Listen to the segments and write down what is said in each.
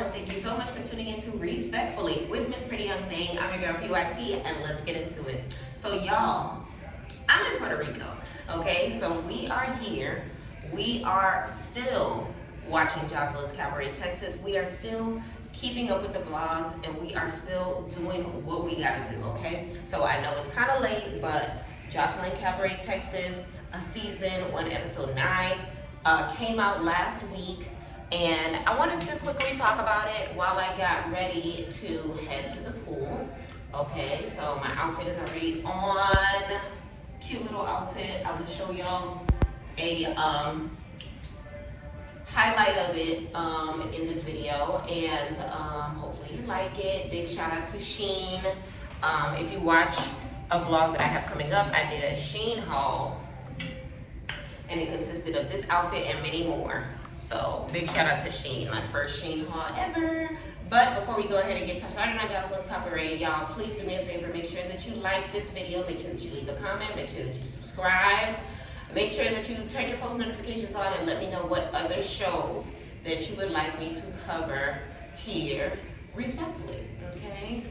and thank you so much for tuning in to Respectfully with Miss Pretty Young Thing. I'm your girl PYT, and let's get into it. So y'all, I'm in Puerto Rico, okay? So we are here. We are still watching Joseline's Cabaret, Texas. We are still keeping up with the vlogs, and we are still doing what we gotta do, okay? So I know it's kind of late, but Joseline Cabaret, Texas, season 1, episode 9, came out last week. And I wanted to quickly talk about it while I got ready to head to the pool. Okay, so my outfit is already on. Cute little outfit. I'm gonna show y'all a highlight of it in this video, and hopefully you like it. Big shout out to Shein. If you watch a vlog that I have coming up, I did a Shein haul, and it consisted of this outfit and many more. So big shout out to Shein, my first Shein haul ever. But before we go ahead and get started on Joseline's Cabaret, y'all, please do me a favor. Make sure that you like this video. Make sure that you leave a comment. Make sure that you subscribe. Make sure that you turn your post notifications on and let me know what other shows that you would like me to cover here respectfully. Okay?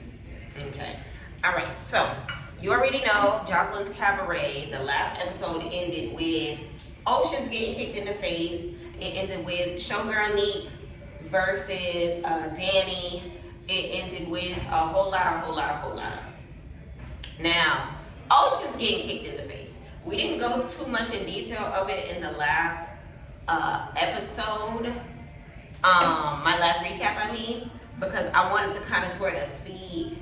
Okay. All right. So you already know Joseline's Cabaret. The last episode ended with Ocean's getting kicked in the face. It ended with Showgirl Neek versus Danny. It ended with a whole lot. Now, Ocean's getting kicked in the face. We didn't go too much in detail of it in the last episode. My last recap, I mean, because I wanted to kind of sort of see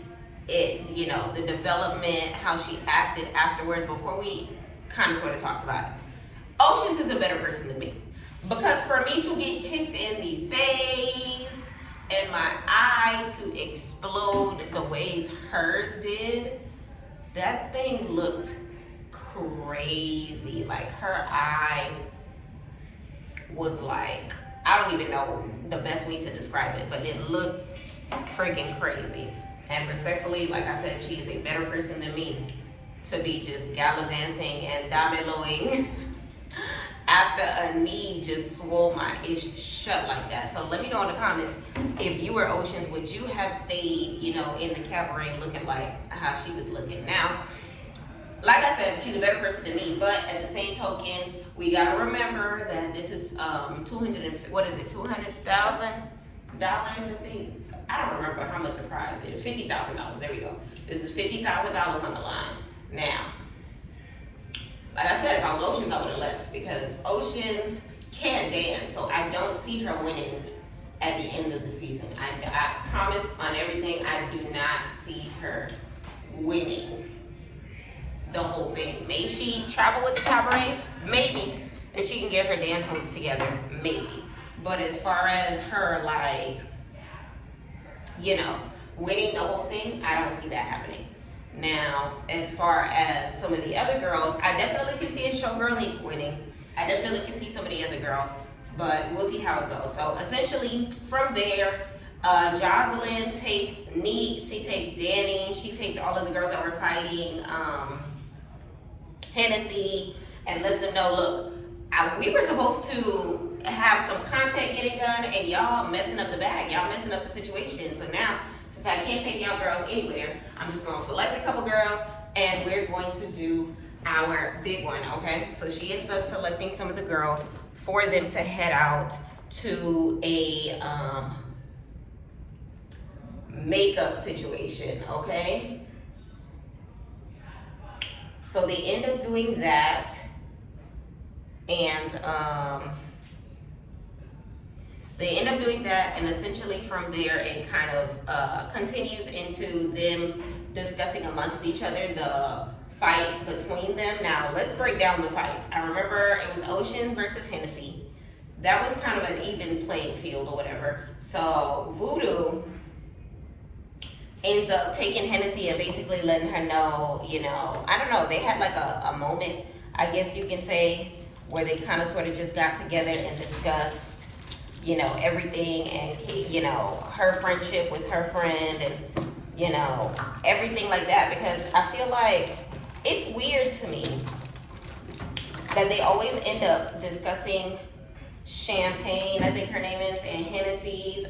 it, you know, the development, how she acted afterwards before we kind of sort of talked about it. Ocean's is a better person than me. Because for me to get kicked in the face and my eye to explode the ways hers did, that thing looked crazy. Like, her eye was like, I don't even know the best way to describe it, but it looked freaking crazy. And respectfully, like I said, she is a better person than me to be just gallivanting and dameloing after a knee just swole my ish shut like that. So let me know in the comments, if you were Oceans, would you have stayed, you know, in the cabaret looking like how she was looking? Now, like I said, she's a better person than me, but at the same token, we gotta remember that this is $200,000, I think. I don't remember how much the prize is. $50,000. There we go. This is $50,000 on the line. Now, like I said, if I was Oceans, I would have left, because Oceans can't dance, so I don't see her winning at the end of the season. I promise on everything, I do not see her winning the whole thing. May she travel with the cabaret? Maybe. And she can get her dance moves together? Maybe. But as far as her, like, you know, winning the whole thing, I don't see that happening. Now, as far as some of the other girls, I definitely could see a Showgirl Neek winning. I definitely could see some of the other girls, but we'll see how it goes. So essentially, from there, Joseline takes Neek, she takes Danny, she takes all of the girls that were fighting Hennessy, and lets them know, look, we were supposed to have some content getting done, and y'all messing up the bag, y'all messing up the situation. So now, since I can't take y'all girls anywhere, I'm just gonna select a couple girls, and we're going to do our big one, okay? So she ends up selecting some of the girls for them to head out to a makeup situation, okay? So they end up doing that, and and essentially from there it kind of continues into them discussing amongst each other the fight between them. Now let's break down the fights. I remember it was Ocean versus Hennessy. That was kind of an even playing field or whatever. So Voodoo ends up taking Hennessy and basically letting her know, you know, I don't know, they had like a moment, I guess you can say, where they kind of sort of just got together and discussed, you know, everything, and, you know, her friendship with her friend, and, you know, everything like that. Because I feel like it's weird to me that they always end up discussing Champagne, I think her name is, and Hennessy's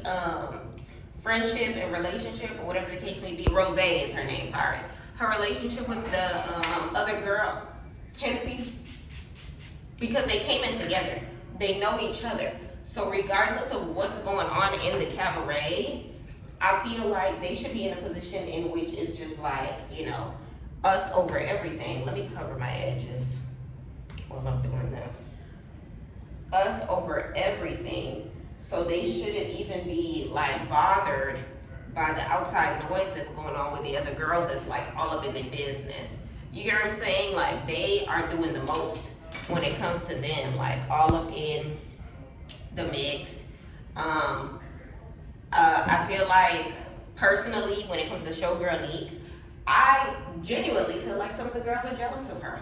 friendship and relationship, or whatever the case may be. Rose is her name, sorry. Her relationship with the other girl, Hennessy, because they came in together. They know each other. So regardless of what's going on in the cabaret, I feel like they should be in a position in which it's just like, you know, us over everything. Let me cover my edges while I'm doing this. Us over everything. So they shouldn't even be like bothered by the outside noise that's going on with the other girls that's like all up in their business. You get what I'm saying? Like they are doing the most when it comes to them, like all up in the mix. I feel like personally, when it comes to Showgirl Neek, I genuinely feel like some of the girls are jealous of her.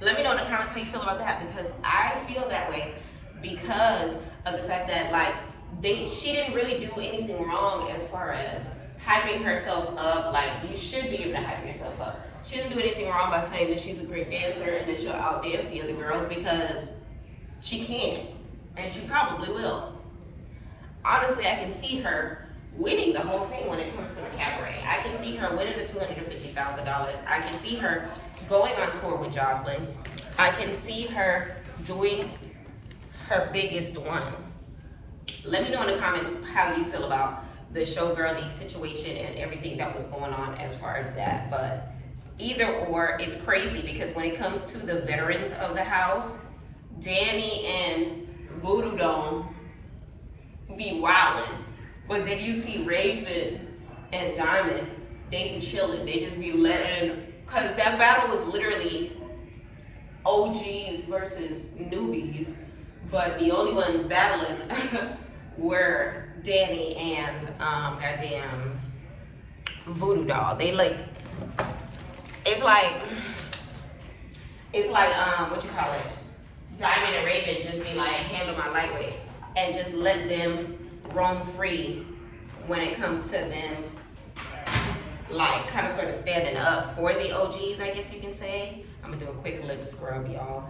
Let me know in the comments how you feel about that, because I feel that way because of the fact that like she didn't really do anything wrong as far as hyping herself up. Like you should be able to hype yourself up. She didn't do anything wrong by saying that she's a great dancer and that she'll outdance the other girls, because she can, and she probably will. Honestly, I can see her winning the whole thing when it comes to the cabaret. I can see her winning the $250,000. I can see her going on tour with Joseline. I can see her doing her biggest one. Let me know in the comments how you feel about the Showgirl Neek situation and everything that was going on as far as that. But either or, it's crazy because when it comes to the veterans of the house, Danny and Voodoo Dome be wildin'. But then you see Raven and Diamond, they be chilling. They just be letting, cause that battle was literally OGs versus newbies, but the only ones battling were Danny and goddamn Voodoo Doll. They like, it's like what you call it? Diamond and Raven just be like, handle my lightweight, and just let them roam free when it comes to them, like kind of sort of standing up for the OGs, I guess you can say. I'm gonna do a quick lip scrub, y'all.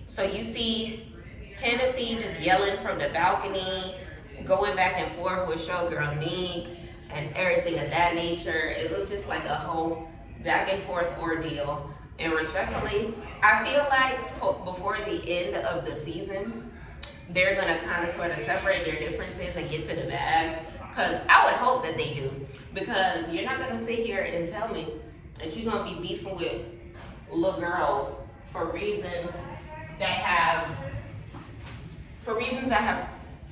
So you see Hennessy just yelling from the balcony, going back and forth with Showgirl Neek and everything of that nature. It was just like a whole back and forth ordeal. And respectfully, I feel like before the end of the season, they're gonna kind of sort of separate their differences and get to the bag. Cause I would hope that they do. Because you're not gonna sit here and tell me that you're gonna be beefing with little girls for reasons that have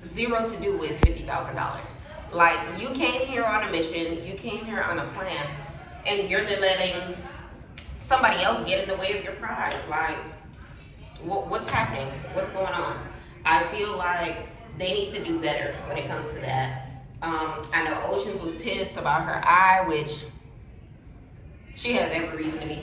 zero to do with $50,000. Like, you came here on a mission, you came here on a plan, and you're letting somebody else get in the way of your prize. Like, what's happening? What's going on? I feel like they need to do better when it comes to that. I know Oceans was pissed about her eye, which she has every reason to be.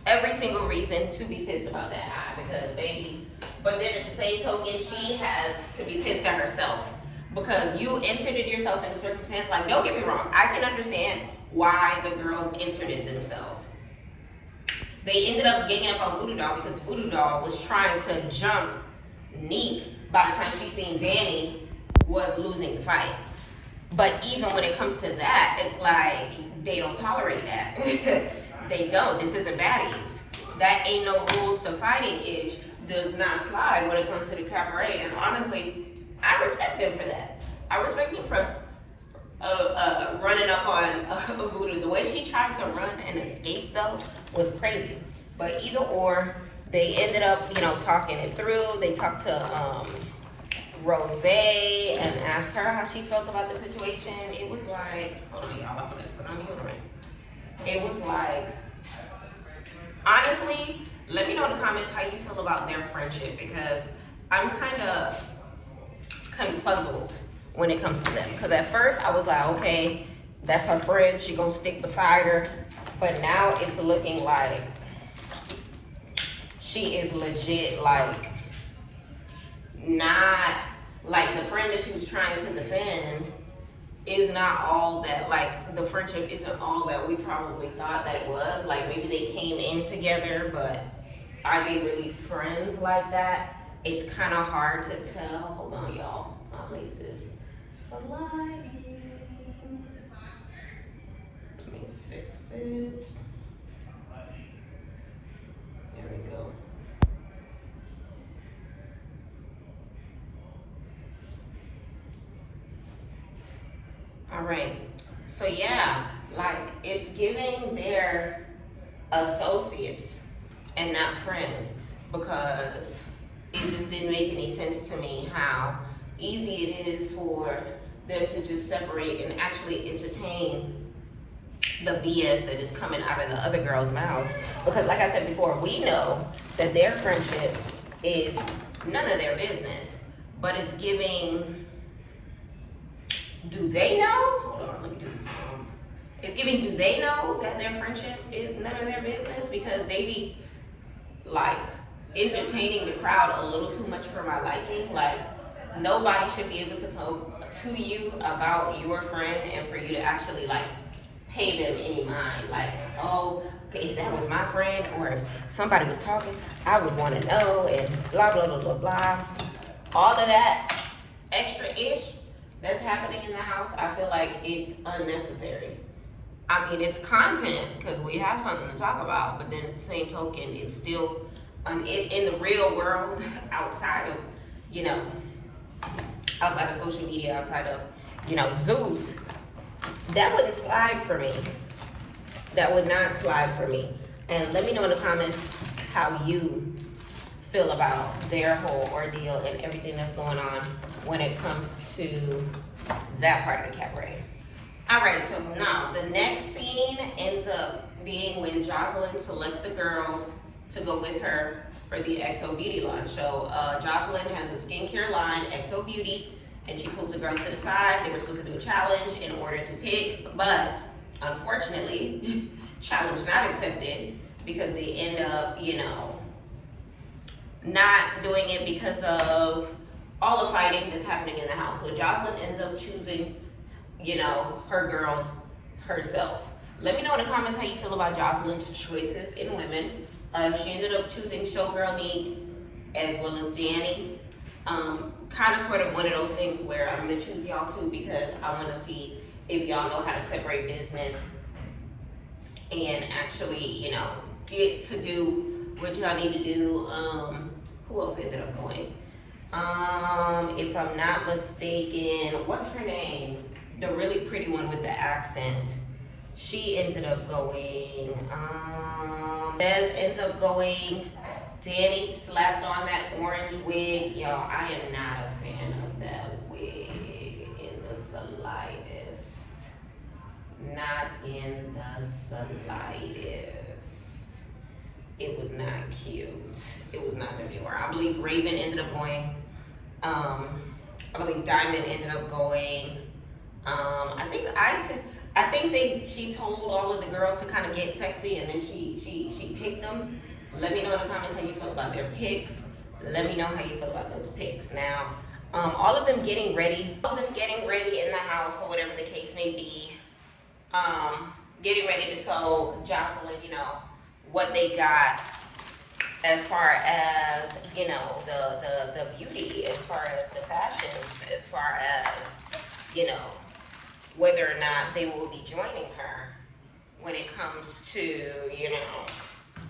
Every single reason to be pissed about that eye, because baby, but then at the same token, she has to be pissed at herself because you inserted yourself in a circumstance. Like, don't get me wrong, I can understand why the girls inserted themselves. They ended up ganging up on Voodoo Doll because Voodoo Doll was trying to jump Neek by the time she seen Danny was losing the fight. But even when it comes to that, it's like they don't tolerate that. They don't. This isn't baddies. That ain't no rules to fighting ish. Does not slide when it comes to the cabaret. And honestly, I respect them for that. I respect them for running up on Voodoo. The way she tried to run and escape though was crazy. But either or, they ended up, you know, talking it through. They talked to Rose and asked her how she felt about the situation. It was like, hold on y'all, I forgot to put on deodorant. It was like, honestly, let me know in the comments how you feel about their friendship, because I'm kind of confuzzled when it comes to them. Because at first I was like, okay, that's her friend, she gonna stick beside her. But now it's looking like she is legit, like, not, like the friend that she was trying to defend is not all that, like the friendship isn't all that we probably thought that it was. Like maybe they came in together, but are they really friends like that? It's kind of hard to tell. Hold on, y'all. My lace is sliding. Let me fix it. There we go. All right. So yeah, like it's giving their associates and not friends, because it just didn't make any sense to me how easy it is for them to just separate and actually entertain the BS that is coming out of the other girls' mouths. Because like I said before, we know that their friendship is none of their business, but it's giving, do they know? Hold on, let me do it's giving, do they know that their friendship is none of their business? Because they be like entertaining the crowd a little too much for my liking. Like, nobody should be able to come to you about your friend and for you to actually like pay them any mind. Like, oh, okay, if that was my friend, or if somebody was talking, I would want to know, and blah, blah, blah, blah, blah. All of that extra-ish that's happening in the house, I feel like it's unnecessary. I mean, it's content because we have something to talk about, but then at the same token, it's still in the real world, outside of, you know, outside of social media, outside of, you know, zoos, that wouldn't slide for me. That would not slide for me. And let me know in the comments how you feel about their whole ordeal and everything that's going on when it comes to that part of the cabaret. All right, so now the next scene ends up being when Joseline selects the girls to go with her for the XO Beauty launch. So Joseline has a skincare line, XO Beauty, and she pulls the girls to the side. They were supposed to do a challenge in order to pick, but unfortunately, challenge not accepted, because they end up, you know, not doing it because of all the fighting that's happening in the house. So Joseline ends up choosing, you know, her girls herself. Let me know in the comments how you feel about Joseline's choices in women. She ended up choosing Showgirl Neeks as well as Danny. Kind of sort of one of those things where I'm gonna choose y'all too, because I wanna see if y'all know how to separate business and actually, you know, get to do what y'all need to do. Who else ended up going? If I'm not mistaken, what's her name? The really pretty one with the accent. She ended up going, Des ends up going. Danny slapped on that orange wig. Y'all, I am not a fan of that wig in the slightest. Not in the slightest. It was not cute. It was not demure. I believe Raven ended up going. I believe Diamond ended up going. I think she told all of the girls to kind of get sexy, and then she picked them. Let me know in the comments how you feel about their picks. Let me know how you feel about those picks. Now, all of them getting ready in the house, or whatever the case may be, getting ready to show Joseline, you know, what they got as far as, you know, the beauty, as far as the fashions, as far as, you know, whether or not they will be joining her when it comes to, you know,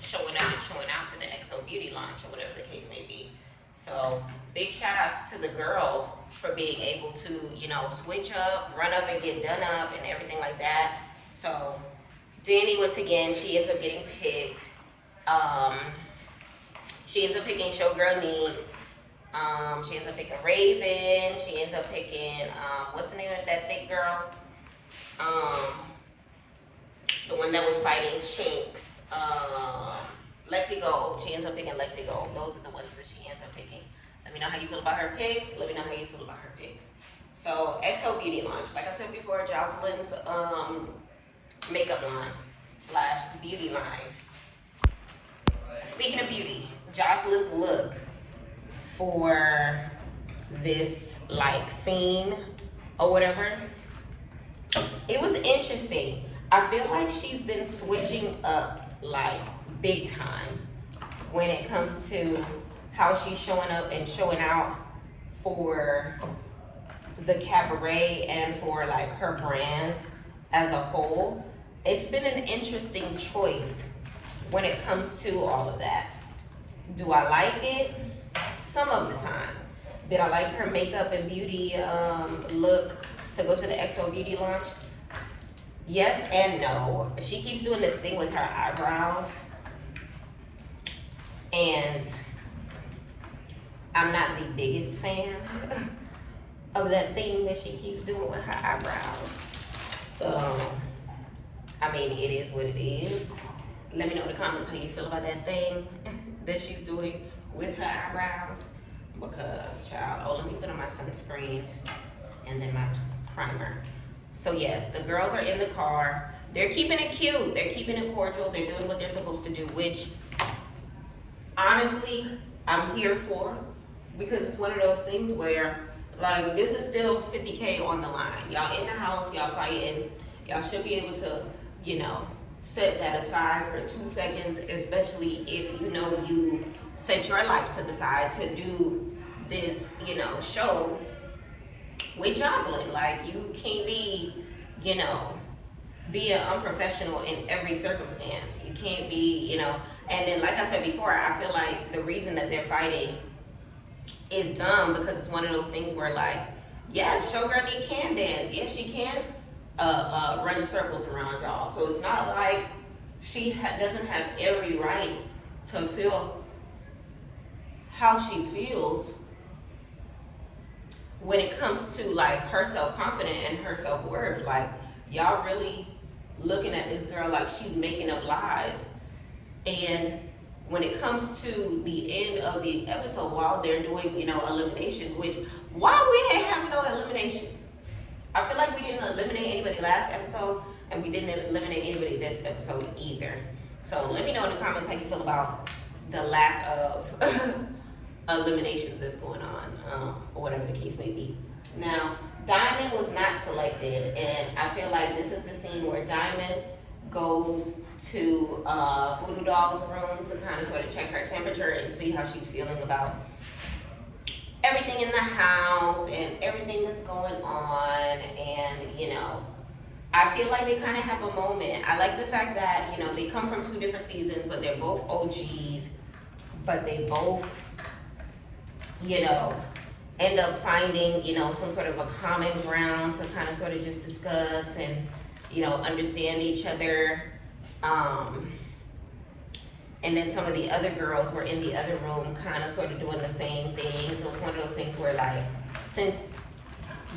showing up and showing out for the XO Beauty launch, or whatever the case may be. So big shout outs to the girls for being able to, you know, switch up, run up and get done up and everything like that. So Danny, once again, she ends up getting picked. She ends up picking Showgirl Neek. She ends up picking Raven. She ends up picking, what's the name of that thick girl? The one that was fighting Chinks. Lexi Gold. She ends up picking Lexi Gold. Those are the ones that she ends up picking. Let me know how you feel about her picks. Let me know how you feel about her picks. So, XO Beauty launch. Like I said before, Joseline's makeup line / beauty line. Speaking of beauty, Joseline's look for this like scene or whatever, it was interesting. I feel like she's been switching up like big time when it comes to how she's showing up and showing out for the cabaret and for like her brand as a whole. It's been an interesting choice when it comes to all of that. Do I like it? Some of the time. Did I like her makeup and beauty look to go to the XO Beauty launch? Yes and no. She keeps doing this thing with her eyebrows, and I'm not the biggest fan of that thing that she keeps doing with her eyebrows. So, I mean, it is what it is. Let me know in the comments how you feel about that thing that she's doing with her eyebrows. Because, child, oh, let me put on my sunscreen and then my primer. So, yes, the girls are in the car. They're keeping it cute. They're keeping it cordial. They're doing what they're supposed to do, which, honestly, I'm here for. Because it's one of those things where, like, this is still 50K on the line. Y'all in the house, y'all fighting. Y'all should be able to, you know, set that aside for 2 seconds, especially if you know you set your life to the side to do this, you know, show with Joseline. Like, you can't be, you know, being unprofessional in every circumstance. You can't be, you know, and then like I said before, I feel like the reason that they're fighting is dumb because it's one of those things where, like, yeah, showgirl can dance. Yes, she can run circles around y'all. So it's not like she doesn't have every right to feel how she feels when it comes to, like, her self-confidence and her self-worth. Like, y'all really looking at this girl like she's making up lies. And when it comes to the end of the episode, while they're doing, you know, eliminations, which, why we ain't having no eliminations? I feel like we didn't eliminate anybody last episode, and we didn't eliminate anybody this episode either. So let me know in the comments how you feel about the lack of eliminations that's going on, or whatever the case may be. Now, Diamond was not selected, and I feel like this is the scene where Diamond goes to Voodoo Doll's room to kind of sort of check her temperature and see how she's feeling about everything in the house and everything that's going on. And, you know, I feel like they kind of have a moment. I like the fact that, you know, they come from 2 different seasons, but they're both OGs, but they both, you know, end up finding, you know, some sort of a common ground to kind of sort of just discuss and, you know, understand each other. And then some of the other girls were in the other room kind of sort of doing the same thing. So it's one of those things where, like, since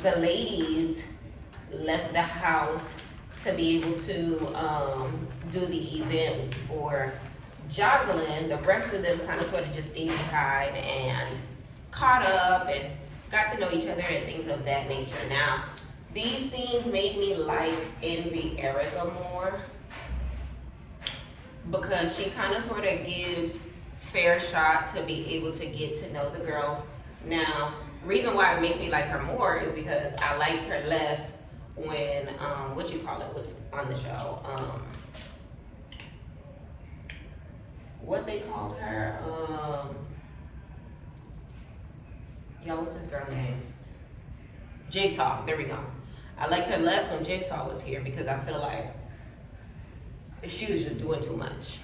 the ladies left the house to be able to do the event for Joseline, the rest of them kind of sort of just stayed behind and caught up and got to know each other and things of that nature. Now, these scenes made me like Envy Erica more, because she kind of sort of gives fair shot to be able to get to know the girls. Now, reason why it makes me like her more is because I liked her less when, was on the show. What they called her, what's this girl name? Jigsaw, there we go. I liked her less when Jigsaw was here because I feel like she was just doing too much.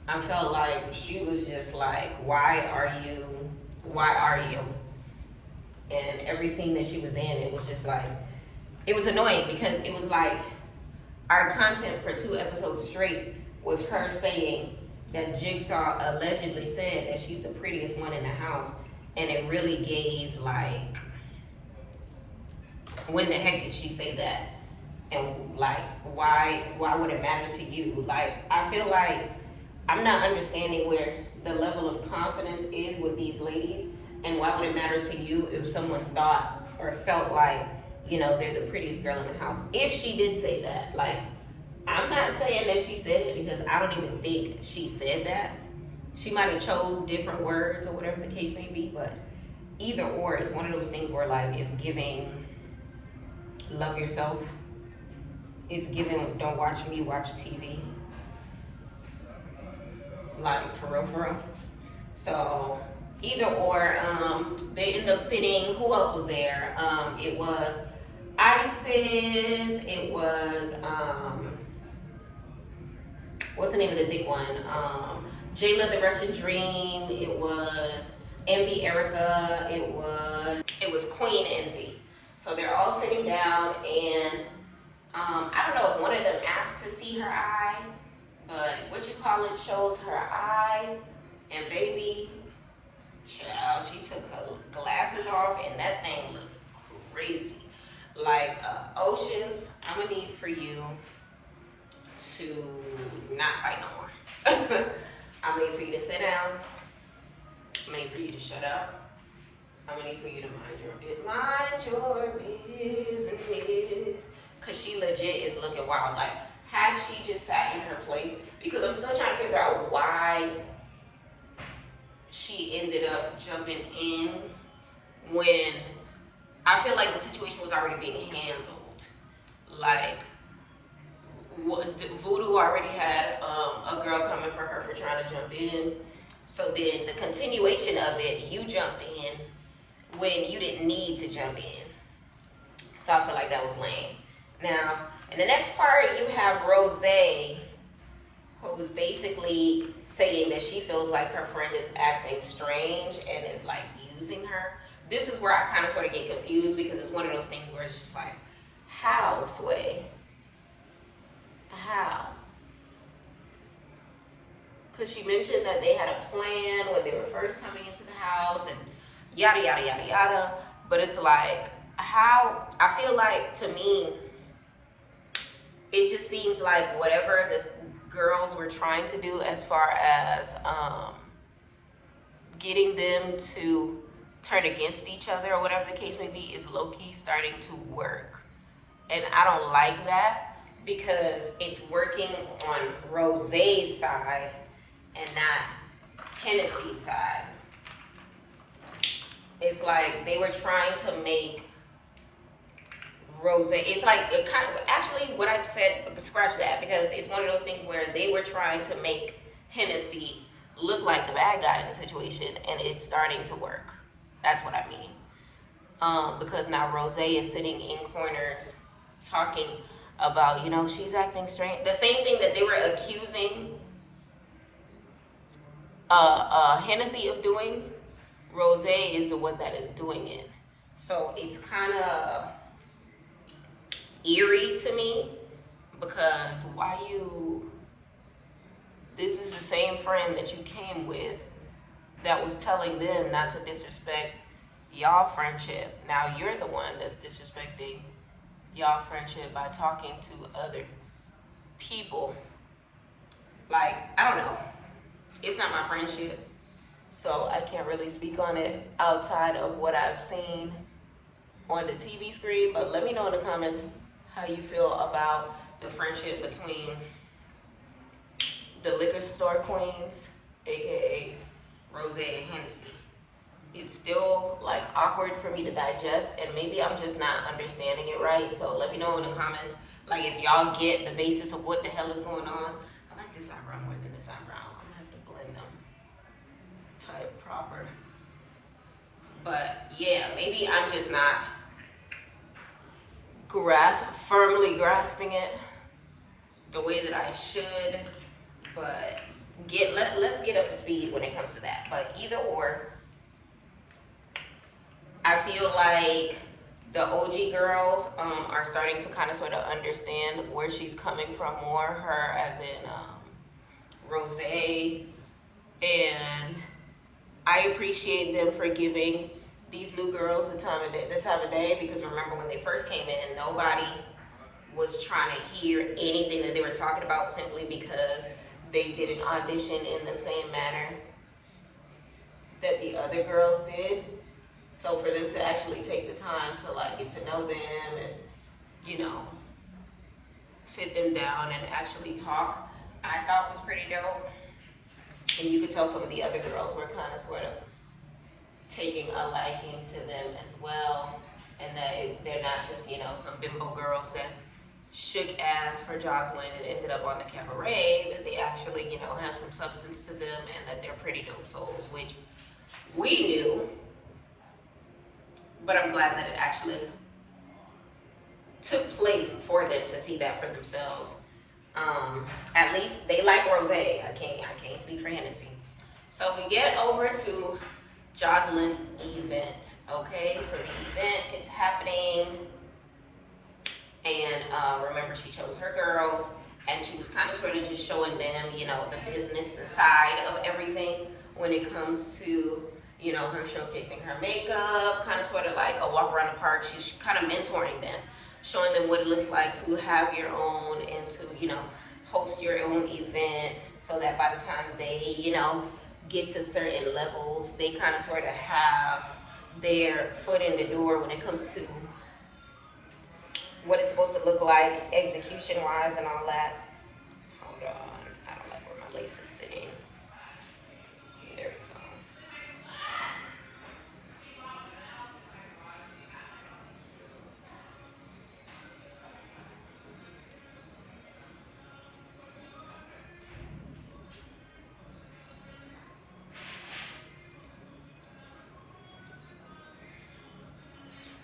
I felt like she was just like, why are you? And every scene that she was in, it was just like, it was annoying because it was like our content for 2 episodes straight was her saying that Jigsaw allegedly said that she's the prettiest one in the house. And it really gave, like, when the heck did she say that? And, like, why would it matter to you? Like, I feel like I'm not understanding where the level of confidence is with these ladies, and why would it matter to you if someone thought or felt like, you know, they're the prettiest girl in the house? If she did say that, like, I'm not saying that she said it because I don't even think she said that. She might have chose different words or whatever the case may be, but either or, it's one of those things where, like, it's giving love yourself. It's giving don't watch me, watch TV. like for real, for real. So either or, they end up sitting. Who else was there? It was Isis. It was what's the name of the thick one? Jayla the Russian Dream. It was Envy Erica. It was Queen Envy. So they're all sitting down, and I don't know if one of them asked to see her eye, but what you call it shows her eye, and baby, child, she took her glasses off, and that thing looked crazy. Like Oceans, I'm gonna need for you to not fight no more. I'm gonna need for you to sit down. I'm gonna need for you to shut up. I'm gonna need for you to mind your business. Cause she legit is looking wild. Like, had she just sat in her place, because I'm still trying to figure out why she ended up jumping in when I feel like the situation was already being handled. Like, Voodoo already had a girl coming for her for trying to jump in. So then the continuation of it, you jumped in when you didn't need to jump in. So I feel like that was lame. Now, in the next part, you have Rose, who's basically saying that she feels like her friend is acting strange and is like using her. This is where I kind of sort of get confused, because it's one of those things where it's just like, how, Sway? How? Because she mentioned that they had a plan when they were first coming into the house and yada, yada, yada, yada. But it's like, how? I feel like, to me, it just seems like whatever the girls were trying to do as far as getting them to turn against each other or whatever the case may be is low-key starting to work. And I don't like that, because it's working on Rose's side and not Hennessy's side. It's like they were trying to make Rose, it's like, it kind of, actually what I said, scratch that, because it's one of those things where they were trying to make Hennessy look like the bad guy in the situation, and it's starting to work. That's what I mean. Because now Rose is sitting in corners talking about, you know, she's acting strange. The same thing that they were accusing Hennessy of doing, Rose is the one that is doing it. So it's kind of eerie to me, because this is the same friend that you came with that was telling them not to disrespect y'all friendship. Now you're the one that's disrespecting y'all friendship by talking to other people. Like, I don't know. It's not my friendship, so I can't really speak on it outside of what I've seen on the TV screen. But let me know in the comments how you feel about the friendship between the liquor store queens, aka Rose and Hennessy. It's still like awkward for me to digest, and maybe I'm just not understanding it right. So let me know in the comments, like, if y'all get the basis of what the hell is going on. I like this eyebrow more than this eyebrow. I'm gonna have to blend them type proper. But yeah, maybe I'm just not firmly grasping it the way that I should. But let's get up to speed when it comes to that. But either or, I feel like the OG girls are starting to kind of sort of understand where she's coming from more, her as in Rose. And I appreciate them for giving these new girls the time of day, because remember when they first came in, nobody was trying to hear anything that they were talking about, simply because they didn't audition in the same manner that the other girls did. So for them to actually take the time to like get to know them and, you know, sit them down and actually talk, I thought was pretty dope. And you could tell some of the other girls were kind of sort of taking a liking to them as well, and that they're not just, you know, some bimbo girls that shook ass for Joseline and ended up on the Cabaret, that they actually, have some substance to them and that they're pretty dope souls, which we knew, but I'm glad that it actually took place for them to see that for themselves. At least they like rosé. I can't speak for Hennessy. So we get over to Joseline's event. Okay, so the event is happening, and remember, she chose her girls, and she was kind of sort of just showing them, the business side of everything when it comes to, her showcasing her makeup, kind of sort of like a walk around the park. She's kind of mentoring them, showing them what it looks like to have your own and to, host your own event, so that by the time they, get to certain levels, they kind of sort of have their foot in the door when it comes to what it's supposed to look like execution wise and all that. Hold on, I don't like where my lace is sitting. There we go.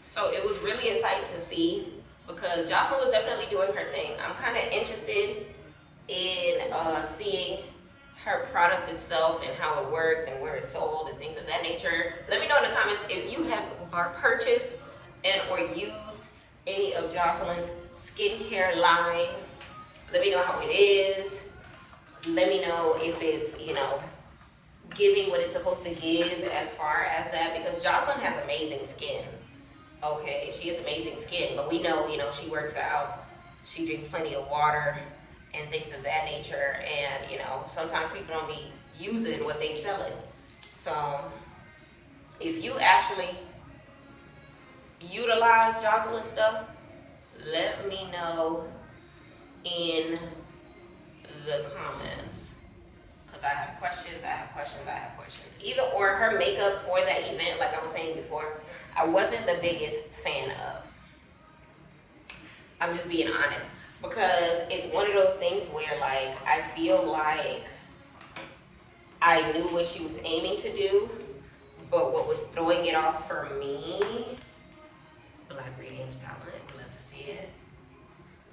So it was really exciting to see, because Joseline was definitely doing her thing. I'm kind of interested in seeing her product itself and how it works and where it's sold and things of that nature. Let me know in the comments if you have purchased and or used any of Joseline's skincare line. Let me know how it is. Let me know if it's, giving what it's supposed to give as far as that, because Joseline has amazing skin. Okay, she has amazing skin, but we know, she works out, she drinks plenty of water and things of that nature, and, sometimes people don't be using what they selling. So, if you actually utilize Joseline stuff, let me know in the comments, because I have questions. Either or, her makeup for that event, like I was saying before, I wasn't the biggest fan of. I'm just being honest, because it's one of those things where, like, I feel like I knew what she was aiming to do, but what was throwing it off for me, Black Radiance palette, we love to see it.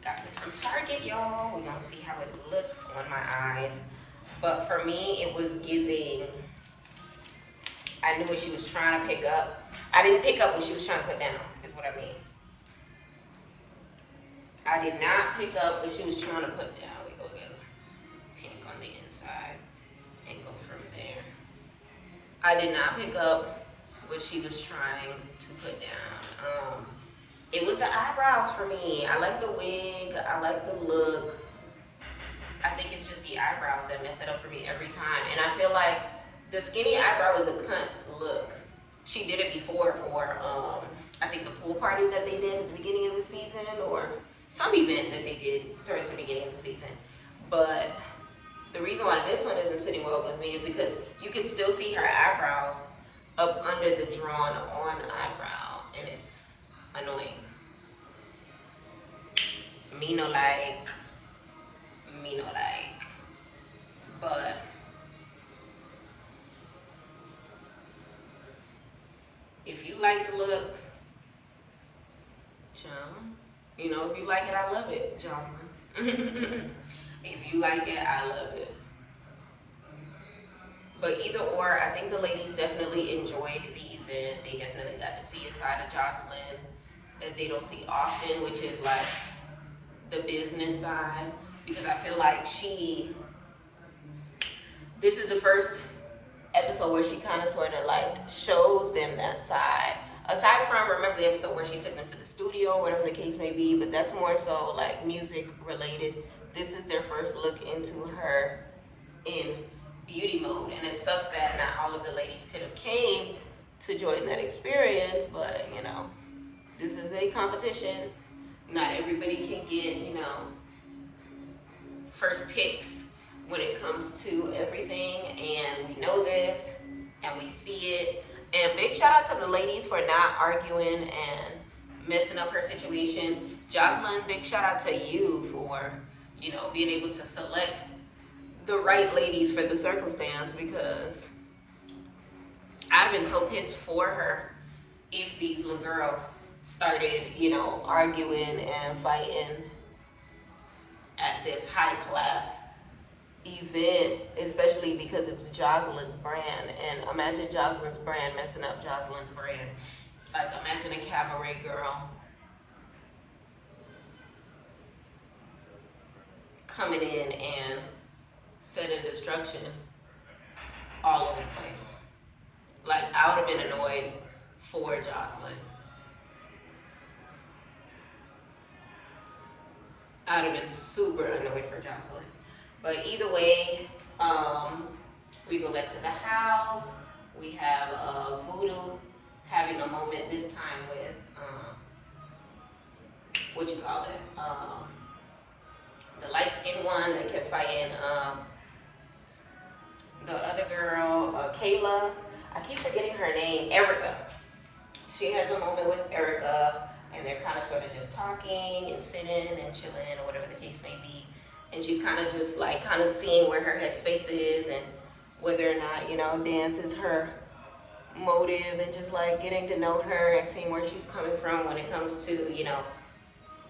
Got this from Target, y'all. We're gonna see how it looks on my eyes. But for me, it was giving, I knew what she was trying to pick up. I didn't pick up what she was trying to put down, is what I mean. I did not pick up what she was trying to put down. We go get pink on the inside and go from there. I did not pick up what she was trying to put down. It was the eyebrows for me. I like the wig. I like the look. I think it's just the eyebrows that mess it up for me every time. And I feel like the skinny eyebrow is a cunt look. She did it before for, I think the pool party that they did at the beginning of the season, or some event that they did towards the beginning of the season. But the reason why this one isn't sitting well with me is because you can still see her eyebrows up under the drawn on eyebrow, and it's annoying. Me no like. But if you like the look, if you like it, I love it, Joseline. If you like it, I love it. But either or, I think the ladies definitely enjoyed the event. They definitely got to see a side of Joseline that they don't see often, which is like the business side. Because I feel like this is the first episode where she kind of sort of like shows them that side. Aside from, remember the episode where she took them to the studio, whatever the case may be, but that's more so like music related. This is their first look into her in beauty mode, and it sucks that not all of the ladies could have came to join that experience, but this is a competition. Not everybody can get, first picks when it comes to everything, and we know this and we see it. And big shout out to the ladies for not arguing and messing up her situation. Joseline, big shout out to you for, you know, being able to select the right ladies for the circumstance, because I'd have been so pissed for her if these little girls started, you know, arguing and fighting at this high class event, especially because it's Joseline's brand. And imagine Joseline's brand messing up Joseline's brand. Like, imagine a cabaret girl coming in and setting destruction all over the place. Like, I would have been annoyed for Joseline. I would have been super annoyed for Joseline. But either way, we go back to the house. We have Voodoo having a moment this time with, what you call it? The light-skinned one that kept fighting the other girl, Kayla. I keep forgetting her name, Erica. She has a moment with Erica, and they're kind of sort of just talking and sitting and chilling, or whatever the case may be. And she's kind of just like kind of seeing where her headspace is and whether or not, you know, dance is her motive, and just like getting to know her and seeing where she's coming from when it comes to, you know,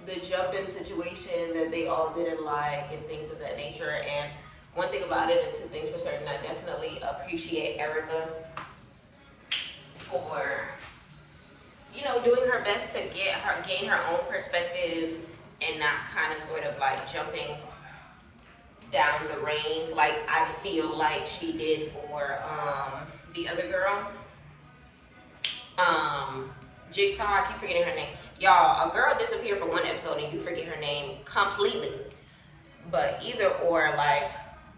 the jump-in situation that they all didn't like and things of that nature. And one thing about it, and two things for certain, I definitely appreciate Erica for, you know, doing her best to gain her own perspective and not kind of sort of like jumping down the reins like I feel like she did for the other girl. Jigsaw, I keep forgetting her name. Y'all, a girl disappeared for one episode and you forget her name completely. But either or, like,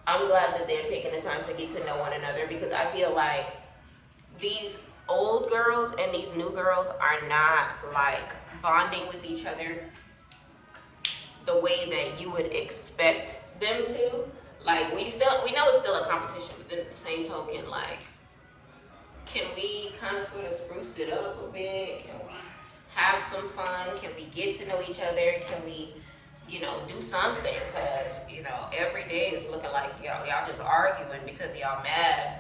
I'm glad that they're taking the time to get to know one another, because I feel like these old girls and these new girls are not like bonding with each other the way that you would expect them to. Like, we know it's still a competition, but then at the same token, like, can we kind of sort of spruce it up a bit? Can we have some fun? Can we get to know each other? Can we, you know, do something? Because, you know, every day is looking like y'all just arguing because y'all mad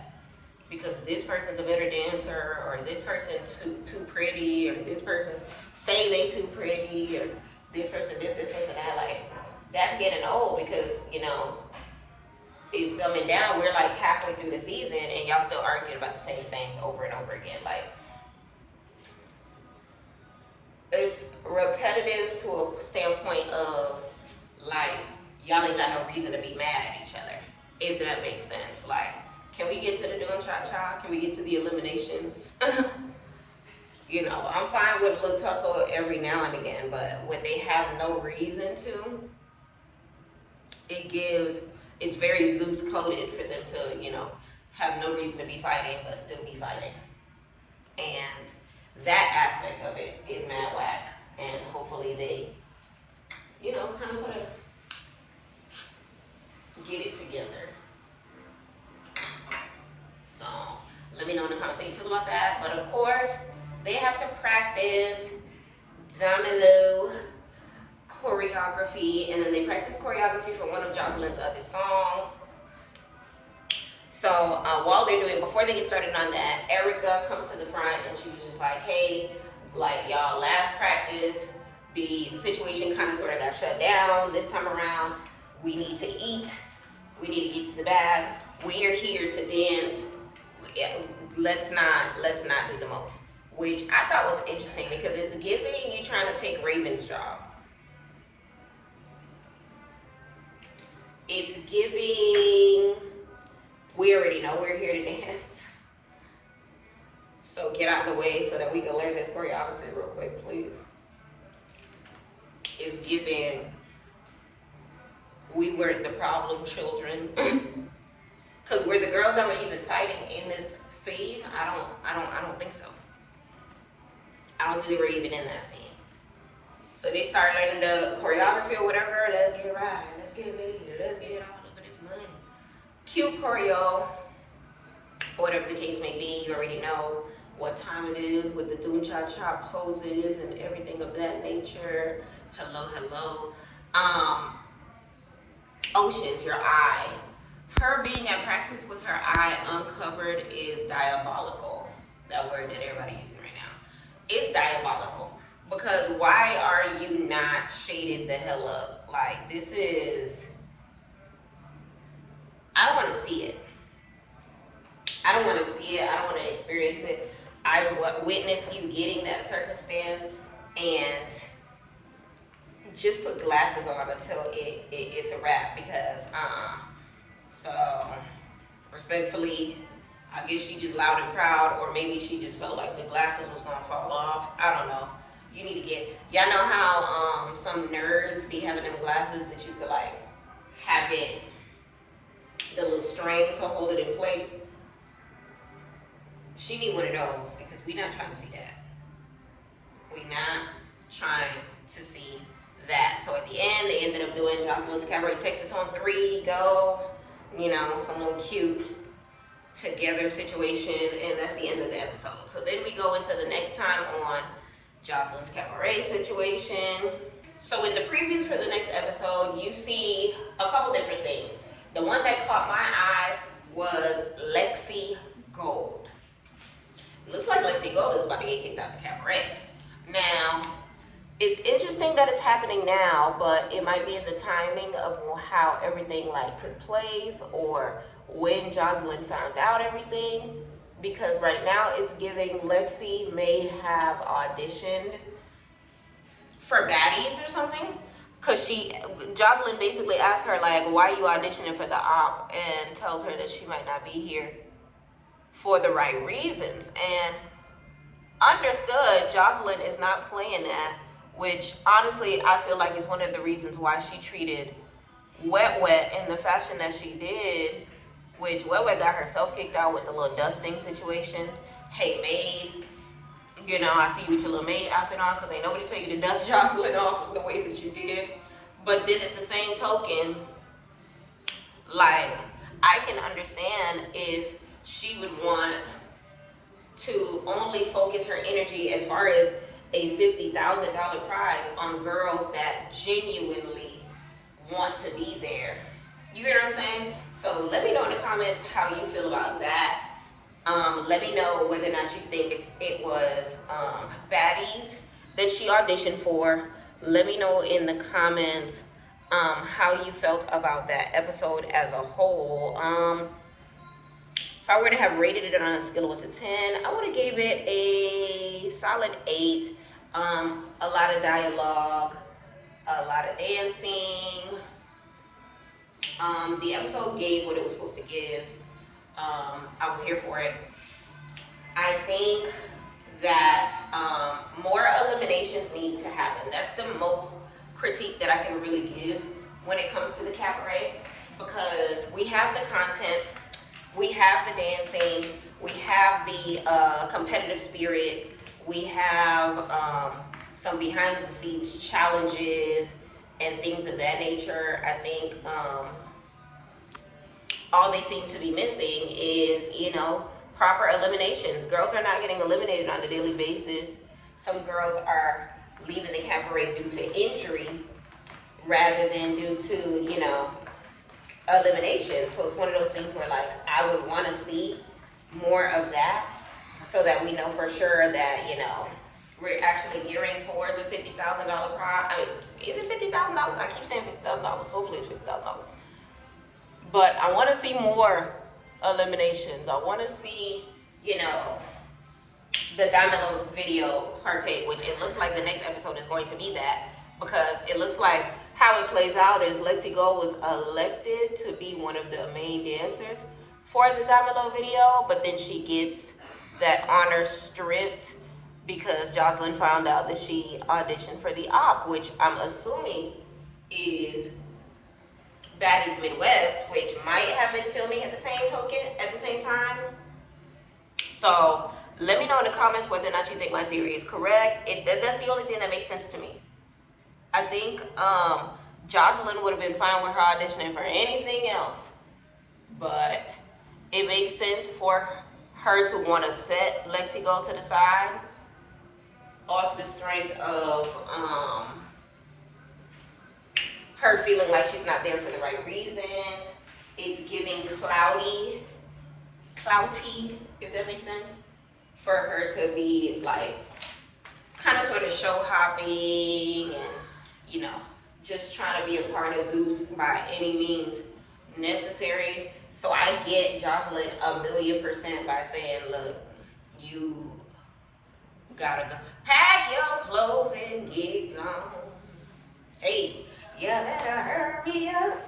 because this person's a better dancer, or this person too pretty, or this person say they too pretty, or this person that. Like, that's getting old, because, you know, it's dumbing down. We're like halfway through the season and y'all still arguing about the same things over and over again. Like, it's repetitive to a standpoint of, like, y'all ain't got no reason to be mad at each other, if that makes sense. Like, can we get to the doing cha-cha? Can we get to the eliminations? You know, I'm fine with a little tussle every now and again, but when they have no reason to, it's very Zeus coded for them to, you know, have no reason to be fighting, but still be fighting. And that aspect of it is mad whack. And hopefully they, you know, kind of sort of get it together. So let me know in the comments how you feel about that. But of course, they have to practice Zamilo choreography, and then they practice choreography for one of Joseline's other songs. So while they're doing, before they get started on that, Erica comes to the front and she was just like, hey, like, y'all, last practice, the situation kind of sort of got shut down. This time around, we need to eat. We need to get to the bag. We are here to dance. Let's not do the most. Which I thought was interesting, because it's giving you trying to take Raven's job. It's giving, we already know we're here to dance. So get out of the way so that we can learn this choreography real quick, please. It's giving, we were the problem children. Because were the girls ever even fighting in this scene? I don't think so. I don't think they were even in that scene. So they start learning the choreography or whatever. Let's get right. Let's get laid. Let's get all over this money. Cute choreo, or whatever the case may be. You already know what time it is with the Doom Cha Cha poses and everything of that nature. Hello, hello. Oceans, your eye. Her being at practice with her eye uncovered is diabolical. That word that everybody's using right now. It's diabolical. Because why are you not shaded the hell up? Like, this is... I don't want to see it. I don't want to see it. I don't want to experience it. I witnessed you getting that circumstance, and just put glasses on until it's a wrap, because so respectfully, I guess she just loud and proud, or maybe she just felt like the glasses was gonna fall off. I don't know. You need to get, y'all know how some nerds be having them glasses that you could like have it, the little string to hold it in place. She need one of those, because we not trying to see that. We not trying to see that. So at the end, they ended up doing Joseline's Cabaret Texas on 3, go, you know, some little cute together situation, and that's the end of the episode. So then we go into the next time on Joseline's Cabaret situation. So in the previews for the next episode, you see a couple different things. The one that caught my eye was Lexi Gold. It looks like Lexi Gold is about to get kicked out the Cabaret. Now, it's interesting that it's happening now, but it might be in the timing of how everything like took place, or when Joseline found out everything. Because right now it's giving Lexi may have auditioned for baddies or something. Cause Joseline basically asked her like, why are you auditioning for the op? And tells her that she might not be here for the right reasons. And understood, Joseline is not playing that, which honestly I feel like is one of the reasons why she treated Wet Wet in the fashion that she did, which Wet Wet got herself kicked out with the little dusting situation. Hey maid, you know, I see you with your little maid outfit on, because ain't nobody tell you to dust Joseline off the way that you did. But then at the same token, like, I can understand if she would want to only focus her energy as far as a $50,000 prize on girls that genuinely want to be there. You get what I'm saying? So let me know in the comments how you feel about that. Let me know whether or not you think it was baddies that she auditioned for. Let me know in the comments how you felt about that episode as a whole. If I were to have rated it on a scale of 1 to 10, I would have gave it a solid 8. A lot of dialogue, a lot of dancing. The episode gave what it was supposed to give. I was here for it. I think that more eliminations need to happen. That's the most critique that I can really give when it comes to the Cabaret, because we have the content, we have the dancing, we have the competitive spirit, we have some behind the scenes challenges and things of that nature. I think all they seem to be missing is, you know, proper eliminations. Girls are not getting eliminated on a daily basis. Some girls are leaving the Cabaret due to injury rather than due to, you know, elimination. So it's one of those things where, like, I would want to see more of that, so that we know for sure that, you know, we're actually gearing towards a $50,000 prize. I mean, is it $50,000? I keep saying $50,000. Hopefully it's $50,000. But I want to see more eliminations. I want to see, you know, the Diamond video partake, which it looks like the next episode is going to be that, because it looks like how it plays out is Lexi Gold was elected to be one of the main dancers for the Diamond video, but then she gets that honor stripped because Joseline found out that she auditioned for the op, which I'm assuming is Baddies Midwest, which might have been filming at the same time. So let me know in the comments whether or not you think my theory is correct. That's the only thing that makes sense to me. I think Joseline would have been fine with her auditioning for anything else, but it makes sense for her to want to set Lexi Gold to the side off the strength of her feeling like she's not there for the right reasons. It's giving clouty, if that makes sense, for her to be like kind of sort of show hopping and, you know, just trying to be a part of Zeus by any means necessary. So I get Joseline 1,000,000% by saying, look, you gotta go. Pack your clothes and get gone. Hey, you better hurry up.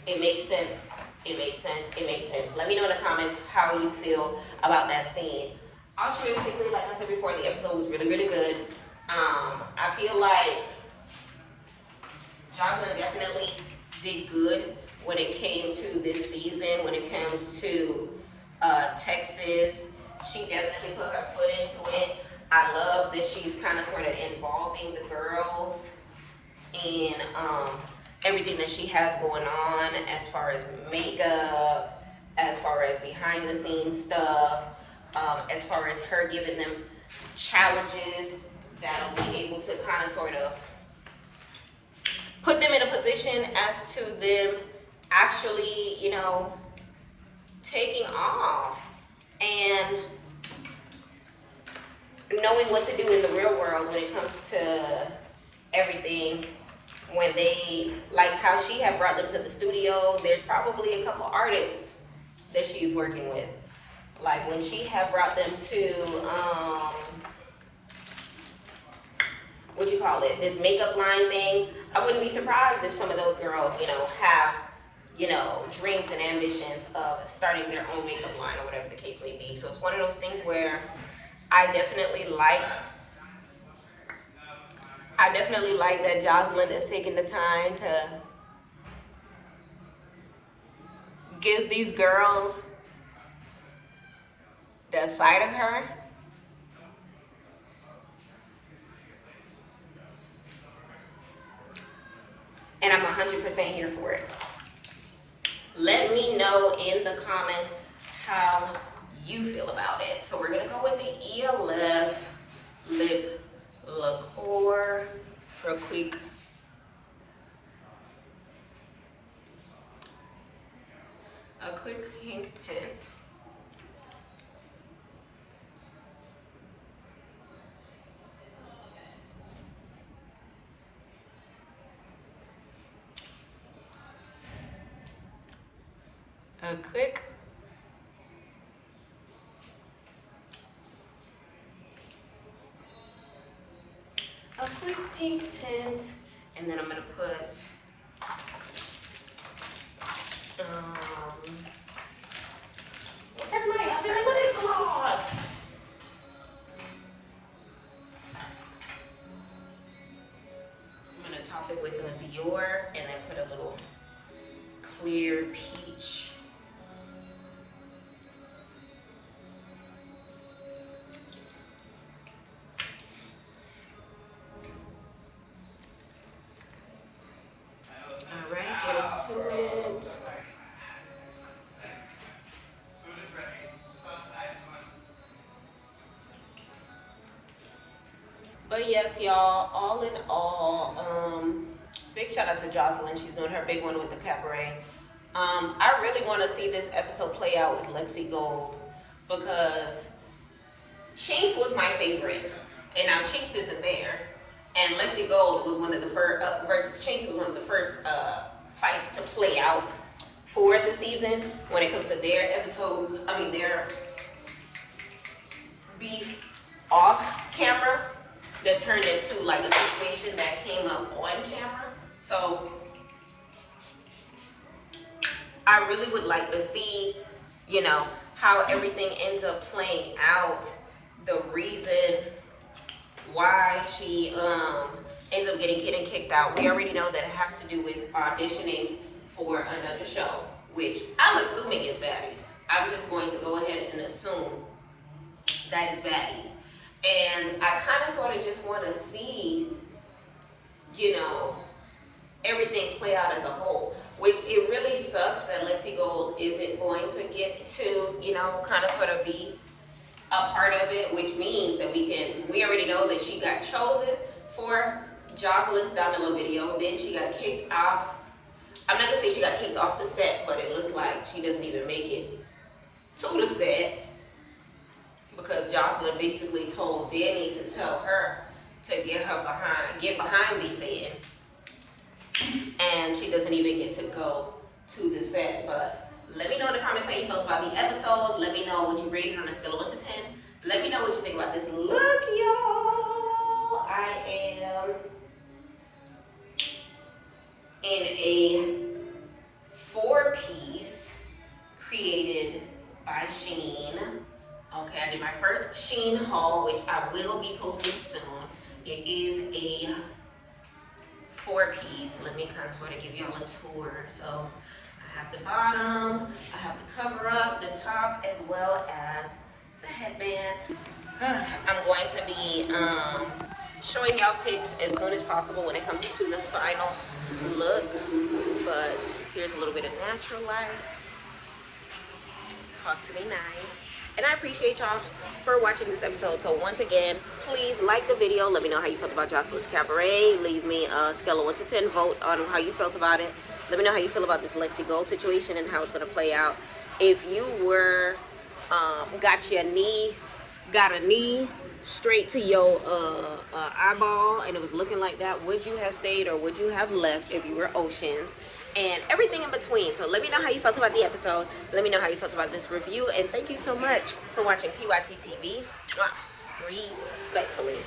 It makes sense. It makes sense. It makes sense. Let me know in the comments how you feel about that scene. Altruistically, like I said before, the episode was really, really good. I feel like Joseline definitely did good when it came to this season, when it comes to Texas. She definitely put her foot into it. I love that she's kind of sort of involving the girls in everything that she has going on as far as makeup, as far as behind the scenes stuff, as far as her giving them challenges that'll be able to kind of sort of put them in a position as to them actually, you know, taking off and knowing what to do in the real world when it comes to everything. When they, like how she had brought them to the studio, there's probably a couple artists that she's working with. Like when she had brought them to, what you call it, this makeup line thing, I wouldn't be surprised if some of those girls, you know, have, you know, dreams and ambitions of starting their own makeup line or whatever the case may be. So it's one of those things where I definitely like that Joseline is taking the time to give these girls that side of her. And I'm 100% here for it. Let me know in the comments how you feel about it. So we're gonna go with the ELF Lip Lacquer real quick. A quick pink tint. A quick pink tint, and then I'm gonna put where's my other lip gloss? I'm gonna top it with a Dior and then put a little clear peach. To it. But yes, y'all, all in all, big shout out to Joseline. She's doing her big one with the Cabaret. I really want to see this episode play out with Lexi Gold because Chinks was my favorite, and now Chinks isn't there, and Lexi Gold was one of the first versus Chinks was one of the first fights to play out for the season when it comes to their episode, their beef off camera that turned into like a situation that came up on camera. So I really would like to see, you know, how everything ends up playing out, the reason why she ends up getting kicked out. We already know that it has to do with auditioning for another show, which I'm assuming is Baddies. I'm just going to go ahead and assume that is Baddies. And I kind of sort of just want to see, you know, everything play out as a whole. which it really sucks that Lexi Gold isn't going to get to, you know, kind of put a be a part of it, which means that we already know that she got chosen for Joseline's Domino video. Then she got kicked off. I'm not gonna say she got kicked off the set, but it looks like she doesn't even make it to the set because Joseline basically told Danny to tell her to get behind me saying, and she doesn't even get to go to the set. But let me know in the comments how you felt about the episode. Let me know what you rated on a scale of 1 to 10. Let me know what you think about this look, y'all. I am in a 4-piece created by Shein. Okay, I did my first Shein haul, which I will be posting soon. It is a 4-piece. Let me kind of sort of give y'all a tour. So I have the bottom, I have the cover up, the top, as well as the headband. I'm going to be showing y'all pics as soon as possible when it comes to the final look. But here's a little bit of natural light. Talk to me nice. And I appreciate y'all for watching this episode. So once again, please like the video. Let me know how you felt about Joseline's Cabaret. Leave me a scale of 1 to 10 vote on how you felt about it. Let me know how you feel about this Lexi Gold situation and how it's going to play out. If you were, got a knee straight to your eyeball and it was looking like that, would you have stayed or would you have left if you were Oceans? And everything in between. So let me know how you felt about the episode. Let me know how you felt about this review. And thank you so much for watching PYT TV. Respectfully.